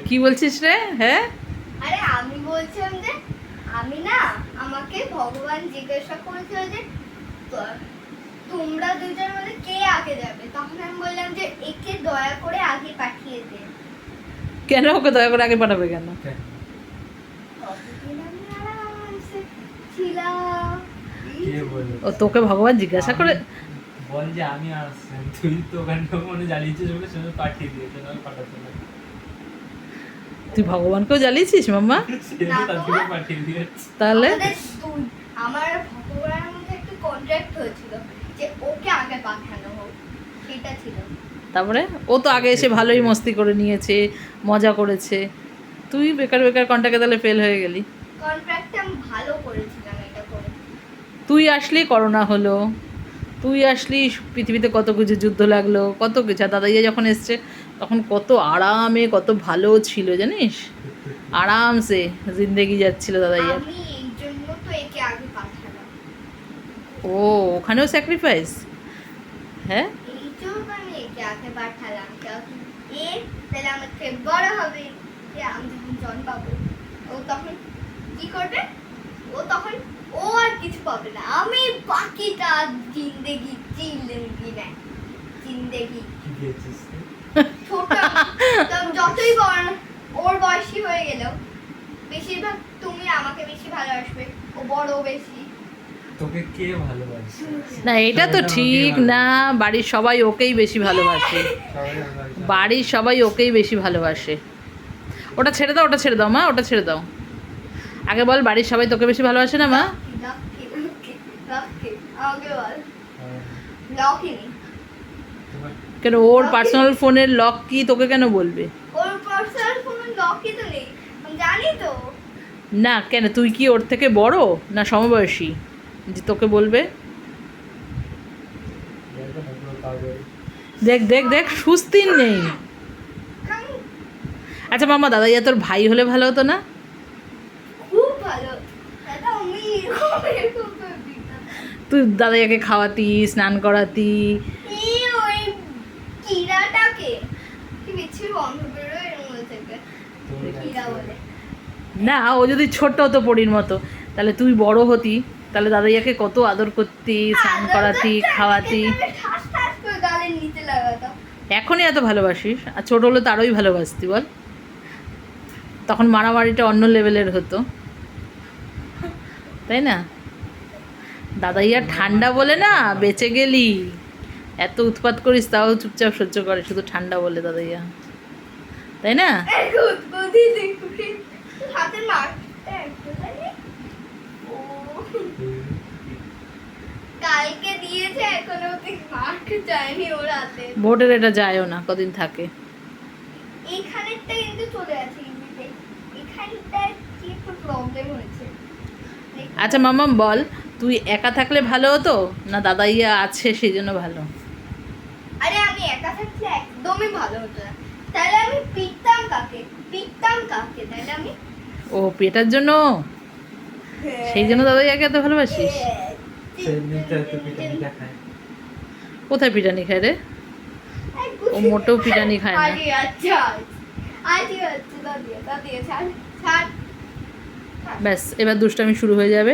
কি বলছিস রে? হ্যাঁ, আরে আমি বলছিলাম যে আমি না, আমাকে ভগবান জিজ্ঞাসা করেছিল যে তোমরা দুজনের মধ্যে কে আগে যাবে, তখন আমি বললাম যে একে দয়া করে আগে পাঠিয়ে দে। কেন ওকে দয়া করে আগে পাঠাবে কেন? ততদিন আমি আরামসে ছিলাম। ও তোকে ভগবান জিজ্ঞাসা করে বল যে আমি আসছেন, তুই তো ওখানে মনে জ্বালিয়েছিস বলে শুধু পাঠিয়ে দিয়েছে, না পাঠাতে না। তুই ভগবানকেও জ্বালিয়েছিস মাম্মা? সে তো তাদেরকে পাঠিয়ে দিয়েছে। তাহলে আমার ভগবানের মধ্যে একটা কন্ট্রাক্ট হয়েছিল যে ওকে আগে পাঠানো হোক, সেটা ছিল। তারপরে ও তো আগে এসে ভালোই মস্তি করে নিয়েছে, মজা করেছে। তুই বেকার বেকার কন্টাক্টে তাহলে ফেল হয়ে গেলি। কন্ট্রাক্টটা আমি ভালো করেছিলাম এটা করে। তুই আসলি করোনা হলো, তুই আসলি পৃথিবীতে কত কিছু যুদ্ধ লাগলো, কত কিছু। আর দাদাইয়া যখন এসছে তখন কত আরামে কত ভালো ছিল জানিস, আরামসে জিন্দেগি যাচ্ছিল দাদাইয়া। আমি এই জন্য তো একে আগে পাঠালাম। ও ওখানেও স্যাক্রিফাইস? হ্যাঁ, এই জন্য আমি একে আগে পাঠালাম, কারণ এ তাহলে আমার থেকে বড় হবে। যে আমি যখন জন্ম পাবো, ও তখন কি করবে? ও আর কিছু পাবে না, আমি বাকিটা জিন্দেগি জিন্দেগি কি দিয়েছিস? ছোট যতই বড় ওর বয়সী হয়ে গেলেও বেশিরভাগ তুমি আমাকে বেশি ভালোবাসবে, ও বড় বেশি। তোকে কে ভালোবাসে? না এটা তো ঠিক না, বাড়ির সবাই ওকেই বেশি ভালোবাসে, বাড়ির সবাই ওকেই বেশি ভালোবাসে। ওটা ছেড়ে দাও, ওটা ছেড়ে দাও মা, ওটা ছেড়ে দাও। আগে বল, বাড়ির সবাই তোকে বেশি ভালোবাসে না মা? আমাকে বল লকই নেই। কেন ওর পার্সোনাল ফোনের লক কি তোকে কেন বলবে? ওর পার্সোনাল ফোনের লকই তো নেই, আমি জানি তো। না কেন, তুই কি ওর থেকে বড় না সমবয়সী যে তোকে বলবে? দেখ দেখ দেখ, সুস্থির নেই। আচ্ছা মামা, দাদাইয়া তোর ভাই হলে ভালো হতো না? খুব ভালো, দাদা আমি এরকম করবি না। তুই দাদাইয়াকে খাওয়াতি, স্নান করাতি। এই ওই কিরাটাকে কি বিচ্ছিরি গন্ধ বেরোয় এর মধ্যে থেকে, কিরা বলে। না ও যদি ছোট্ট হতো পরির মতো, তাহলে তুই বড় হতি, তাহলে দাদাইয়াকে কত আদর করতি, স্নান করাতি, খাওয়াতি। ঠাস ঠাস করে গালের নিচে লাগাতাম। এখনই এত ভালোবাসিস, আর ছোট হলে তো আরোই ভালোবাসতি বল। তখন মারামারিটা অন্য লেভেলের হতো, তাই না? দাদাইয়া ঠান্ডা বলে না বেঁচে গেলি। এত উৎপাত করিস তাও চুপচাপ সহ্য করে, শুধু ঠান্ডা বলে দাদাইয়া, তাই না? হাতের মারটা একটু জানি ও কালকে দিয়েছে, এখনো অব্দি মার্ক যায়নি ওর হাতে। ভোটের এটা যায়ও না, কদিন থাকে। এইখানেরটা কিন্তু চলে আছে ইজিতে, এখানটা কি একটু প্রবলেম হয়েছে। আচ্ছা মামাম বল, তুই একা থাকলে ভালো হতো না দাদাইয়া আছে সেই জন্য ভালো? আরে আমি একা থাকলে একদমই ভালো হতো না, তাহলে আমি পিটতাম কাকে তাহলে আমি। ও পেটার জন্য, সেই জন্য দাদাইয়াকে এত ভালোবাসিস? কোথায় পিটানি খায় রে? ও মোটেও পিটানি খায় না। ব্যাস এবার দুষ্টামি শুরু হয়ে যাবে।